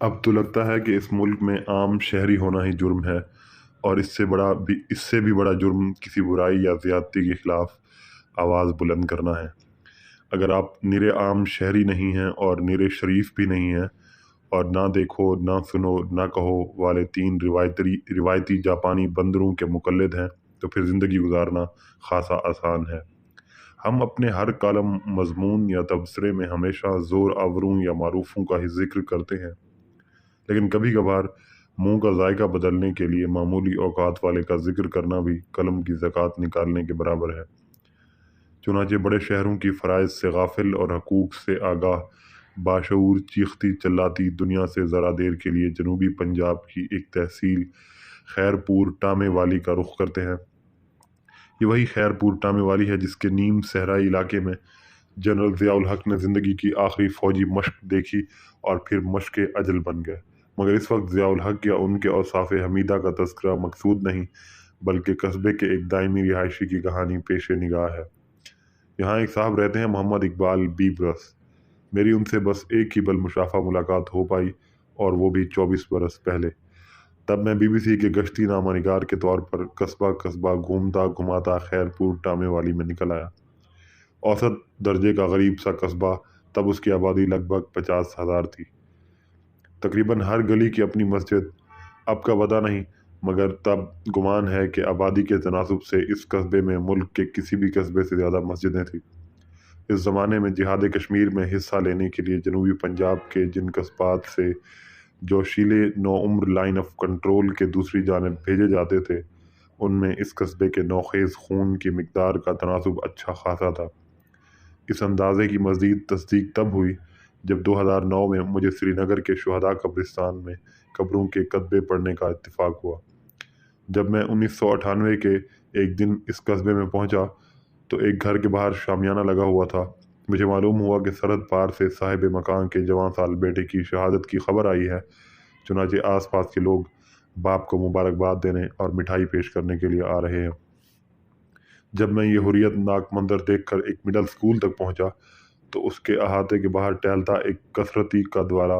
اب تو لگتا ہے کہ اس ملک میں عام شہری ہونا ہی جرم ہے، اور اس سے بھی بڑا جرم کسی برائی یا زیادتی کے خلاف آواز بلند کرنا ہے۔ اگر آپ نرے عام شہری نہیں ہیں اور نرے شریف بھی نہیں ہیں، اور نہ دیکھو نہ سنو نہ کہو والے تین روایتی جاپانی بندروں کے مقلد ہیں، تو پھر زندگی گزارنا خاصا آسان ہے۔ ہم اپنے ہر کالم، مضمون یا تبصرے میں ہمیشہ زور آوروں یا معروفوں کا ہی ذکر کرتے ہیں، لیکن کبھی کبھار منہ کا ذائقہ بدلنے کے لیے معمولی اوقات والے کا ذکر کرنا بھی قلم کی زکوٰۃ نکالنے کے برابر ہے۔ چنانچہ بڑے شہروں کی فرائض سے غافل اور حقوق سے آگاہ باشعور چیختی چلاتی دنیا سے ذرا دیر کے لیے جنوبی پنجاب کی ایک تحصیل خیر پور ٹامے والی کا رخ کرتے ہیں۔ یہ وہی خیر پور ٹامے والی ہے جس کے نیم صحرائی علاقے میں جنرل ضیاء الحق نے زندگی کی آخری فوجی مشق دیکھی اور پھر مشق اجل بن گئے۔ مگر اس وقت ضیاء الحق یا ان کے اوصاف حمیدہ کا تذکرہ مقصود نہیں، بلکہ قصبے کے ایک دائمی رہائشی کی کہانی پیش نگاہ ہے۔ یہاں ایک صاحب رہتے ہیں، محمد اقبال بی برس۔ میری ان سے بس ایک ہی بالمشافہ ملاقات ہو پائی، اور وہ بھی 24 برس پہلے۔ تب میں BBC کے گشتی نامہ نگار کے طور پر قصبہ قصبہ گھومتا گھماتا خیر پور ٹامے والی میں نکل آیا۔ اوسط درجے کا غریب سا قصبہ، تب اس کی آبادی لگ بھگ 50,000 تھی۔ تقریباً ہر گلی کی اپنی مسجد، اب کا پتہ نہیں، مگر تب گمان ہے کہ آبادی کے تناسب سے اس قصبے میں ملک کے کسی بھی قصبے سے زیادہ مسجدیں تھیں۔ اس زمانے میں جہاد کشمیر میں حصہ لینے کے لیے جنوبی پنجاب کے جن قصبات سے جوشیلے نوعمر لائن آف کنٹرول کے دوسری جانب بھیجے جاتے تھے، ان میں اس قصبے کے نوخیز خون کی مقدار کا تناسب اچھا خاصا تھا۔ اس اندازے کی مزید تصدیق تب ہوئی جب 2009 میں مجھے سری نگر کے شہداء قبرستان میں قبروں کے کتبے پڑھنے کا اتفاق ہوا۔ جب میں 1998 کے ایک دن اس قصبے میں پہنچا تو ایک گھر کے باہر شامیانہ لگا ہوا تھا۔ مجھے معلوم ہوا کہ سرحد پار سے صاحب مکان کے جوان سال بیٹے کی شہادت کی خبر آئی ہے، چنانچہ آس پاس کے لوگ باپ کو مبارکباد دینے اور مٹھائی پیش کرنے کے لیے آ رہے ہیں۔ جب میں یہ حریت ناک منظر دیکھ کر ایک مڈل سکول تک پہنچا تو اس کے احاطے کے باہر ٹہلتا ایک کثرتی قد والا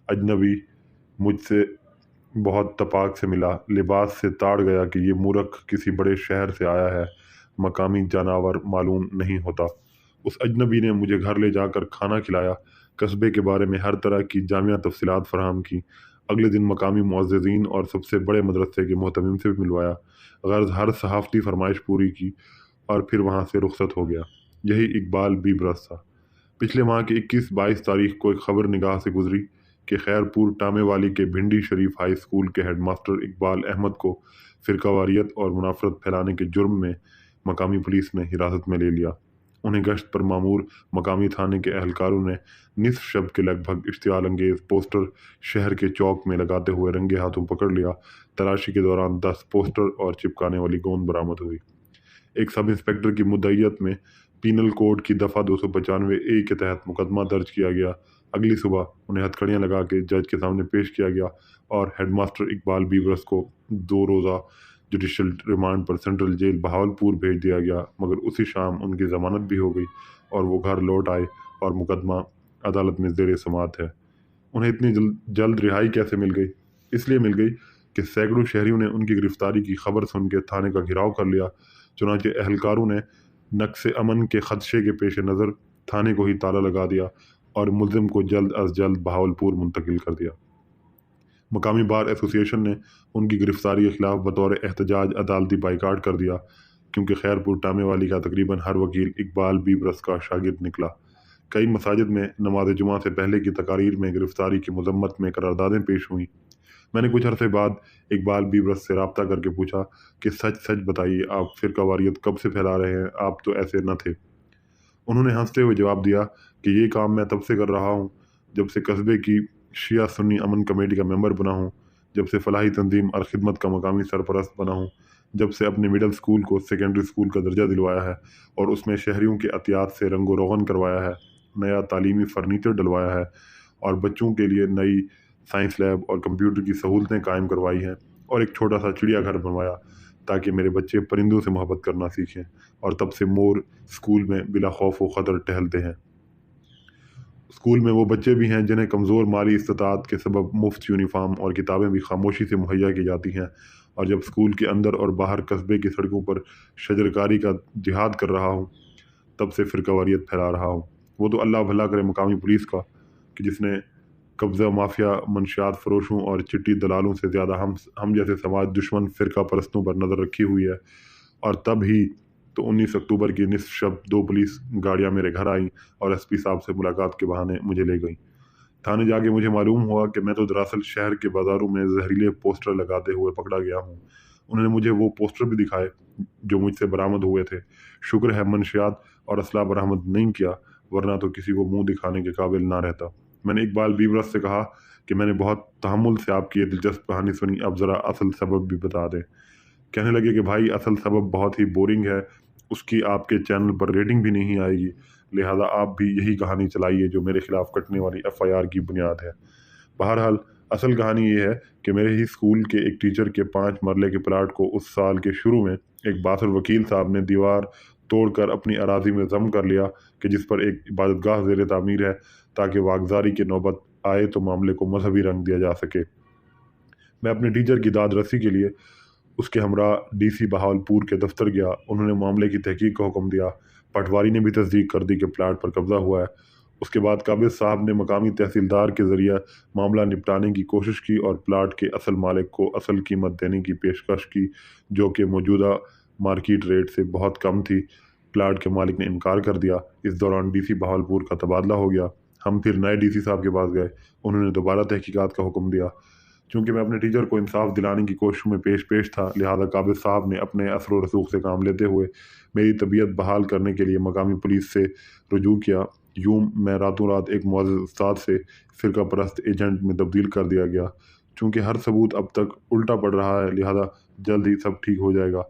اجنبی مجھ سے بہت تپاک سے ملا۔ لباس سے تاڑ گیا کہ یہ مورخ کسی بڑے شہر سے آیا ہے، مقامی جانور معلوم نہیں ہوتا۔ اس اجنبی نے مجھے گھر لے جا کر کھانا کھلایا، قصبے کے بارے میں ہر طرح کی جامع تفصیلات فراہم کی۔ اگلے دن مقامی معززین اور سب سے بڑے مدرسے کے محتمم سے بھی ملوایا، غرض ہر صحافتی فرمائش پوری کی، اور پھر وہاں سے رخصت ہو گیا۔ یہی اقبال بی برس تھا۔ پچھلے ماہ کی 21-22 تاریخ کو ایک خبر نگاہ سے گزری کہ خیر پور ٹامے والی کے بھنڈی شریف ہائی اسکول کے ہیڈ ماسٹر اقبال احمد کو فرقہ واریت اور منافرت پھیلانے کے جرم میں مقامی پولیس نے حراست میں لے لیا۔ انہیں گشت پر مامور مقامی تھانے کے اہلکاروں نے نصف شب کے لگ بھگ اشتعال انگیز پوسٹر شہر کے چوک میں لگاتے ہوئے رنگے ہاتھوں پکڑ لیا۔ تلاشی کے دوران 10 پوسٹر اور چپکانے والی گوند برآمد ہوئی۔ ایک سب انسپکٹر کی مدعیت میں پینل کوڈ کی دفعہ 295A کے تحت مقدمہ درج کیا گیا۔ اگلی صبح انہیں ہتھکڑیاں لگا کے جج کے سامنے پیش کیا گیا اور ہیڈ ماسٹر اقبال بی برس کو 2 روزہ جوڈیشل ریمانڈ پر سینٹرل جیل بہاولپور بھیج دیا گیا، مگر اسی شام ان کی ضمانت بھی ہو گئی اور وہ گھر لوٹ آئے اور مقدمہ عدالت میں زیر سماعت ہے۔ انہیں اتنی جلد رہائی کیسے مل گئی؟ اس لیے مل گئی کہ سینکڑوں شہریوں نے ان کی گرفتاری کی خبر سن کے تھانے کا گھیراؤ کر لیا۔ چنانچہ اہلکاروں نے نقص امن کے خدشے کے پیش نظر تھانے کو ہی تالا لگا دیا اور ملزم کو جلد از جلد بہاولپور منتقل کر دیا۔ مقامی بار ایسوسی ایشن نے ان کی گرفتاری کے خلاف بطور احتجاج عدالتی بائیکاٹ کر دیا، کیونکہ خیر پور ٹامے والی کا تقریباً ہر وکیل اقبال بی برس کا شاگرد نکلا۔ کئی مساجد میں نماز جمعہ سے پہلے کی تقاریر میں گرفتاری کی مذمت میں قراردادیں پیش ہوئیں۔ میں نے کچھ عرصے بعد اقبال بی برس سے رابطہ کر کے پوچھا کہ سچ بتائیے، آپ فرقہ واریت کب سے پھیلا رہے ہیں؟ آپ تو ایسے نہ تھے۔ انہوں نے ہنستے ہوئے جواب دیا کہ یہ کام میں تب سے کر رہا ہوں جب سے قصبے کی شیعہ سنی امن کمیٹی کا ممبر بنا ہوں، جب سے فلاحی تنظیم الخدمت کا مقامی سرپرست بنا ہوں، جب سے اپنے مڈل سکول کو سیکنڈری سکول کا درجہ دلوایا ہے اور اس میں شہریوں کے عطیات سے رنگ و روغن کروایا ہے، نیا تعلیمی فرنیچر ڈلوایا ہے اور بچوں کے لیے نئی سائنس لیب اور کمپیوٹر کی سہولتیں قائم کروائی ہیں، اور ایک چھوٹا سا چڑیا گھر بنوایا تاکہ میرے بچے پرندوں سے محبت کرنا سیکھیں، اور تب سے مور سکول میں بلا خوف و خطر ٹہلتے ہیں۔ اسکول میں وہ بچے بھی ہیں جنہیں کمزور مالی استطاعت کے سبب مفت یونیفارم اور کتابیں بھی خاموشی سے مہیا کی جاتی ہیں، اور جب اسکول کے اندر اور باہر قصبے کی سڑکوں پر شجرکاری کا جہاد کر رہا ہوں تب سے فرقہ واریت پھیلا رہا ہوں۔ وہ تو اللہ بھلا کرے مقامی پولیس کا کہ جس نے قبضہ مافیا، منشیات فروشوں اور چٹی دلالوں سے زیادہ ہم جیسے سماج دشمن فرقہ پرستوں پر نظر رکھی ہوئی ہے۔ اور تب ہی تو 19 اکتوبر کی نصف شب 2 پولیس گاڑیاں میرے گھر آئیں اور ایس پی صاحب سے ملاقات کے بہانے مجھے لے گئیں۔ تھانے جا کے مجھے معلوم ہوا کہ میں تو دراصل شہر کے بازاروں میں زہریلے پوسٹر لگاتے ہوئے پکڑا گیا ہوں۔ انہوں نے مجھے وہ پوسٹر بھی دکھائے جو مجھ سے برآمد ہوئے تھے۔ شکر ہے منشیات اور اسلحہ برآمد نہیں کیا، ورنہ تو کسی کو منہ دکھانے کے قابل نہ رہتا۔ میں نے اقبال بیبرس سے کہا کہ میں نے بہت تحمل سے آپ کی یہ دلچسپ کہانی سنی، اب ذرا اصل سبب بھی بتا دیں۔ کہنے لگے کہ بھائی اصل سبب بہت ہی بورنگ ہے، اس کی آپ کے چینل پر ریٹنگ بھی نہیں آئے گی، لہٰذا آپ بھی یہی کہانی چلائیے جو میرے خلاف کٹنے والی FIR کی بنیاد ہے۔ بہرحال اصل کہانی یہ ہے کہ میرے ہی اسکول کے ایک ٹیچر کے 5 مرلے کے پلاٹ کو اس سال کے شروع میں ایک باثر وکیل صاحب نے دیوار توڑ کر اپنی اراضی میں ضم کر لیا کہ جس پر ایک عبادت گاہ زیر تعمیر ہے، تاکہ واگزاری کی نوبت آئے تو معاملے کو مذہبی رنگ دیا جا سکے۔ میں اپنے ٹیچر کی داد رسی کے لیے اس کے ہمراہ DC بہاولپور کے دفتر گیا۔ انہوں نے معاملے کی تحقیق کا حکم دیا۔ پٹواری نے بھی تصدیق کر دی کہ پلاٹ پر قبضہ ہوا ہے۔ اس کے بعد قابض صاحب نے مقامی تحصیلدار کے ذریعہ معاملہ نپٹانے کی کوشش کی اور پلاٹ کے اصل مالک کو اصل قیمت دینے کی پیشکش کی، جو کہ موجودہ مارکیٹ ریٹ سے بہت کم تھی۔ پلاٹ کے مالک نے انکار کر دیا۔ اس دوران DC بہاولپور کا تبادلہ ہو گیا۔ ہم پھر نئے DC صاحب کے پاس گئے۔ انہوں نے دوبارہ تحقیقات کا حکم دیا۔ چونکہ میں اپنے ٹیچر کو انصاف دلانے کی کوششوں میں پیش تھا، لہٰذا قابض صاحب نے اپنے اثر و رسوخ سے کام لیتے ہوئے میری طبیعت بحال کرنے کے لیے مقامی پولیس سے رجوع کیا۔ یوں میں راتوں رات ایک معزز استاد سے فرقہ پرست ایجنٹ میں تبدیل کر دیا گیا۔ چونکہ ہر ثبوت اب تک الٹا پڑ رہا ہے، لہٰذا جلد ہی سب ٹھیک ہو جائے گا۔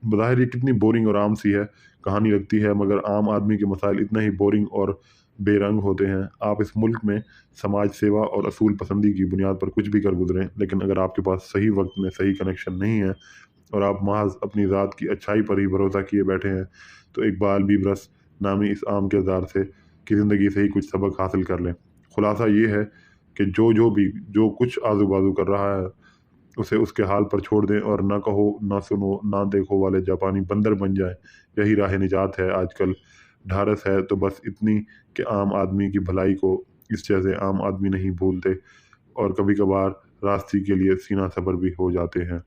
بظاہر یہ کتنی بورنگ اور عام سی ہے کہانی لگتی ہے، مگر عام آدمی کے مسائل اتنا ہی بورنگ اور بے رنگ ہوتے ہیں۔ آپ اس ملک میں سماج سیوا اور اصول پسندی کی بنیاد پر کچھ بھی کر گزریں، لیکن اگر آپ کے پاس صحیح وقت میں صحیح کنیکشن نہیں ہے اور آپ محض اپنی ذات کی اچھائی پر ہی بھروسہ کیے بیٹھے ہیں، تو اقبال بیبرس نامی اس عام کردار سے کی زندگی سے ہی کچھ سبق حاصل کر لیں۔ خلاصہ یہ ہے کہ جو کچھ آزو بازو کر رہا ہے اسے اس کے حال پر چھوڑ دیں اور نہ کہو نہ سنو نہ دیکھو والے جاپانی بندر بن جائیں۔ یہی راہ نجات ہے آج کل۔ ڈھارس ہے تو بس اتنی کہ عام آدمی کی بھلائی کو اس جیسے عام آدمی نہیں بھولتے، اور کبھی کبھار راستی کے لیے سینہ صبر بھی ہو جاتے ہیں۔